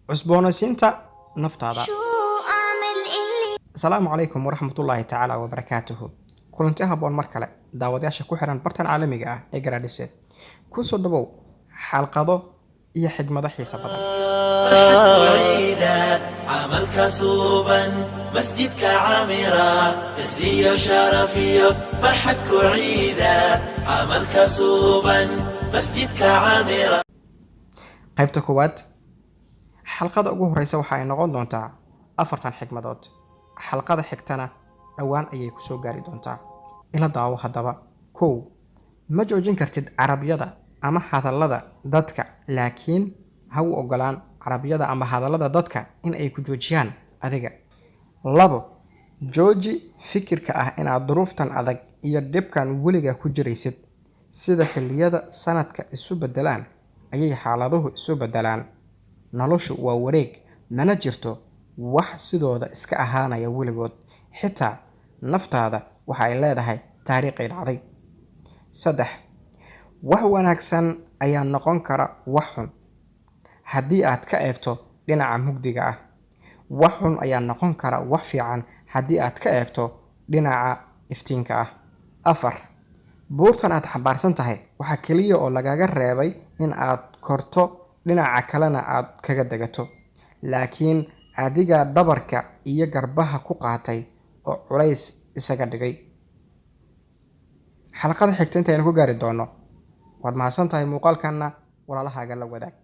cusboonaysiinta naftaada. Asalaamu calaykum waraxmatullaahi tacaala wabarakaatuhu. kulanti haboon mar kale daawadayaasha ku xiran bartan caalamiga ah ee Garaadise ku soo dhawow xalqado iyo xigmado xiiso badan. عملك صوبا مسجدك عامرا الزي شرفية فرحتك عيدا عملك صوبا مسجدك عامرا. qaybta koowaad xalqada ugu horeysa waxa ay noqon doontaa 4 xigmadood. xalqada xigtana dhawaan ayay ku soo gaari doontaa. ila daawo hadaba. 1 ma joojin kartid Carabiyada ama hadallada dadka, laakiin ha u ogolaan Carabiyada ama hadallada dadka in ay ku joojiyaan adiga. 2 jooji fikirka ah in aad duruuftan adag iyo dhibkan weliga ku jiraysid. sida xilliyada sanadka isu bedelaan ayay xaaladuhu isu bedelaan. noloshu waa wareeg, mana jirto wax sidooda iska ahaanaya weligood. xitaa naftaada waxa ay leedahay taariikh ay dhacday. 3 wax wanaagsan ayaa noqon kara wax xun haddii aad ka eegto dhinaca mugdiga ah. wax xun ayaa noqon kara wax fiican haddii aad ka eegto dhinaca iftiinka ah. 4 buurtan aad xambaarsan tahay waxa kaliya oo lagaga reebay in aad korto, dhinaca kalena aad kaga degato, laakiin adiga dhabarka iyo garbaha ku qaatay oo culays isaga dhigay. xalqada xigta inta ku gaari doono waad mahadsan tahay. muuqaalkana walaalahaaga la wadaag.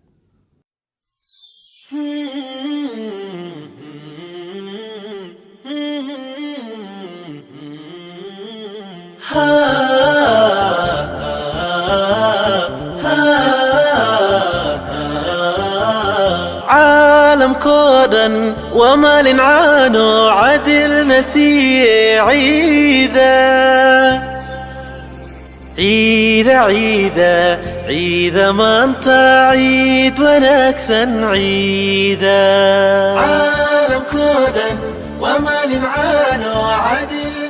عالم كودا ومال عانو عدل نسي عيدا عيدا عيدا عيدا ما انت عيد ونكسا عيدا. عالم كودا ومال عانو عدل